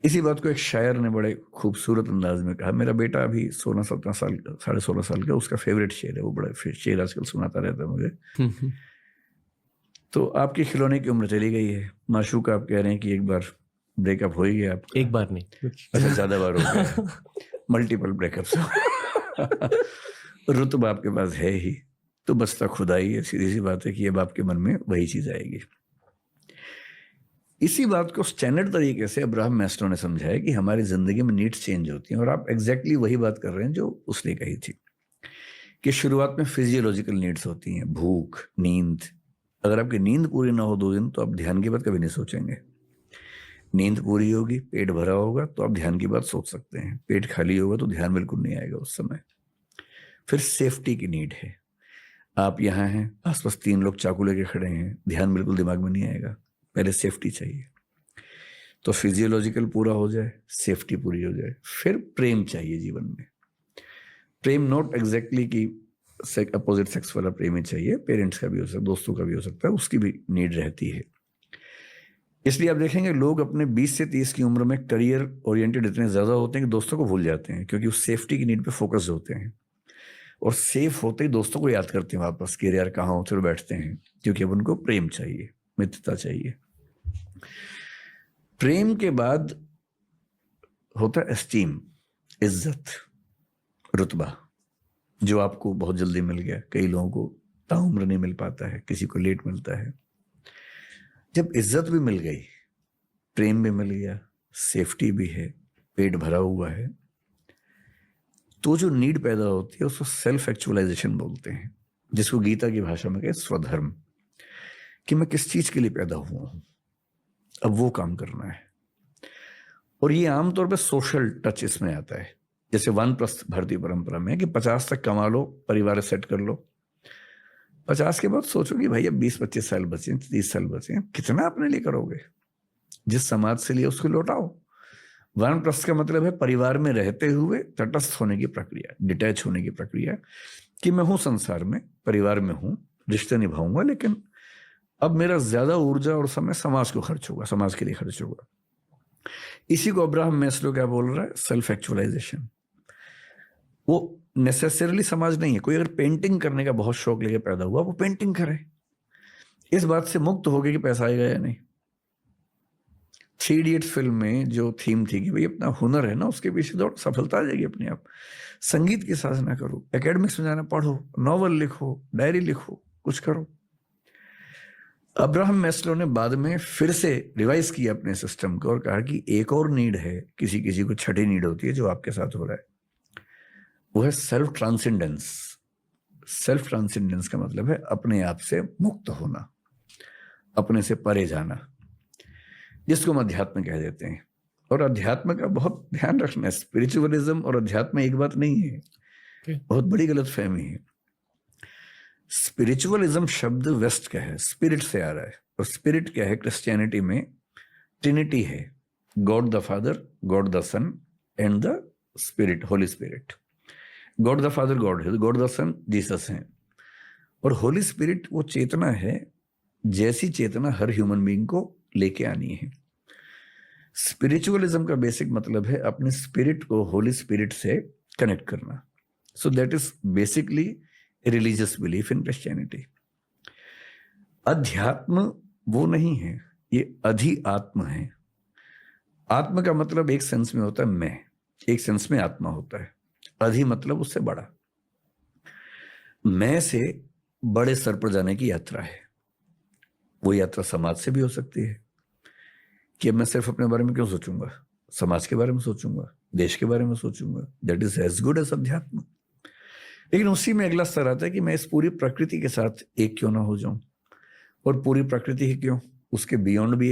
इसी बात को एक शायर ने बड़े खूबसूरत अंदाज में कहा। मेरा बेटा अभी 16-17 साल, 16.5 साल का, उसका फेवरेट शेर है, वो बड़ा शेर आजकल सुनाता रहता है मुझे। तो आपकी खिलौने की उम्र चली गई है, माशूक आप कह रहे हैं कि एक बार ब्रेकअप हो ही गया आपका। एक बार नहीं, अच्छा, ज्यादा बार हो गया, मल्टीपल ब्रेकअप्स। रुतबा आपके पास है ही, तो बसता खुदा ही है। सीधी सी बात है कि अब आपके मन में वही चीज आएगी। इसी बात को स्टैंडर्ड तरीके से अब्राहम मैस्लो ने समझाया कि हमारी जिंदगी में नीड्स चेंज होती हैं, और आप एग्जैक्टली वही बात कर रहे हैं जो उसने कही थी कि शुरुआत में फिजियोलॉजिकल नीड्स होती हैं, भूख, नींद। अगर आपकी नींद पूरी ना हो 2 दिन तो आप ध्यान की बात कभी नहीं सोचेंगे। नींद पूरी होगी, पेट भरा होगा तो आप ध्यान की बात सोच सकते हैं। पेट खाली होगा तो ध्यान बिल्कुल नहीं आएगा उस समय। फिर सेफ्टी की नीड है। आप यहाँ हैं, आसपास 3 लोग चाकू लेके खड़े हैं, ध्यान बिल्कुल दिमाग में नहीं आएगा। पहले सेफ्टी चाहिए, तो फिजियोलॉजिकल पूरा हो जाए, सेफ्टी पूरी हो जाए, फिर प्रेम चाहिए जीवन में। प्रेम नॉट एग्जैक्टली कि अपोजिट सेक्स वाला प्रेम ही चाहिए, पेरेंट्स का भी हो सकता है, दोस्तों का भी हो सकता है, उसकी भी नीड रहती है। इसलिए आप देखेंगे लोग अपने 20 से 30 की उम्र में करियर ओरिएंटेड इतने ज्यादा होते हैं कि दोस्तों को भूल जाते हैं, क्योंकि उस सेफ्टी की नीड पे फोकस होते हैं, और सेफ होते ही दोस्तों को याद करते हैं वापस कि यार कहाँ हो, फिर बैठते हैं, क्योंकि अब उनको प्रेम चाहिए, मित्रता चाहिए। प्रेम के बाद होता है एस्टीम, इज्जत, रुतबा, जो आपको बहुत जल्दी मिल गया। कई लोगों को ताउम्र नहीं मिल पाता है, किसी को लेट मिलता है। जब इज्जत भी मिल गई, प्रेम भी मिल गया, सेफ्टी भी है, पेट भरा हुआ है, तो जो नीड पैदा होती है उसको सेल्फ एक्चुअलाइजेशन बोलते हैं, जिसको गीता की भाषा में कहे स्वधर्म, कि मैं किस चीज के लिए पैदा हुआ हूं, अब वो काम करना है। और ये आमतौर पे सोशल टच इसमें आता है। जैसे वानप्रस्थ भारतीय परंपरा में है कि 50 तक कमा लो, परिवार सेट कर लो, 50 के बाद सोचो कि भाई अब 20-25 साल बचे, 30 साल बचे, कितना अपने लिए करोगे, जिस समाज से लिए उसको लौटाओ। वानप्रस्थ का मतलब है परिवार में रहते हुए तटस्थ होने की प्रक्रिया, डिटैच होने की प्रक्रिया, कि मैं हूं संसार में, परिवार में हूं, रिश्ते निभाऊंगा, लेकिन अब मेरा ज्यादा ऊर्जा और समय समाज को खर्च होगा, समाज के लिए खर्च होगा। इसी को अब्राहम मैस्लो क्या बोल रहा है, सेल्फ एक्चुअलाइजेशन। वो नेसेसरली समाज नहीं है। कोई अगर पेंटिंग करने का बहुत शौक लेके पैदा हुआ, वो पेंटिंग करे, इस बात से मुक्त हो गए कि पैसा आएगा या नहीं। 3 इडियट्स फिल्म में जो थीम थी कि भाई अपना हुनर है ना, उसके पीछे दौड़, सफलता आ जाएगी अपने आप। संगीत की साधना करो, एकेडमिक्स में जाना, पढ़ो, नॉवल लिखो, डायरी लिखो, कुछ करो। अब्राहम मैस्लो ने बाद में फिर से रिवाइज किया अपने सिस्टम को और कहा कि एक और नीड है, किसी किसी को छठी नीड होती है, जो आपके साथ हो रहा है, वो है सेल्फ ट्रांसेंडेंस। सेल्फ ट्रांसेंडेंस का मतलब है अपने आप से मुक्त होना, अपने से परे जाना, जिसको हम अध्यात्म कह देते हैं। और अध्यात्म का बहुत ध्यान रखना है, स्पिरिचुअलिज्म और अध्यात्म एक बात नहीं है, बहुत बड़ी गलतफहमी है। स्पिरिचुअलिज्म शब्द वेस्ट का है, स्पिरिट से आ रहा है, और स्पिरिट क्या है, क्रिश्चियनिटी में ट्रिनिटी है, God the Father, God the Son and the Spirit, Holy Spirit. God the Father God है, गॉड द सन जीसस है, और होली स्पिरिट वो चेतना है, जैसी चेतना हर ह्यूमन बीइंग को लेके आनी है। स्पिरिचुअलिज्म का बेसिक मतलब है अपने स्पिरिट को होली स्पिरिट से कनेक्ट करना। So that is basically religious belief in Christianity. अध्यात्म वो नहीं है, ये अधि आत्म है। आत्म का मतलब एक सेंस में होता है मैं, एक सेंस में आत्मा होता है। अधि मतलब उससे बड़ा, मैं से बड़े स्तर पर जाने की यात्रा है। वो यात्रा समाज से भी हो सकती है कि अब मैं सिर्फ अपने बारे में क्यों सोचूंगा, समाज के बारे में सोचूंगा, देश के बारे में सोचूंगा। That is as good as अध्यात्म। लेकिन उसी में अगला स्तर आता है कि मैं इस पूरी प्रकृति के साथ एक क्यों ना हो जाऊं, और पूरी प्रकृति ही क्यों, उसके बियॉन्ड भी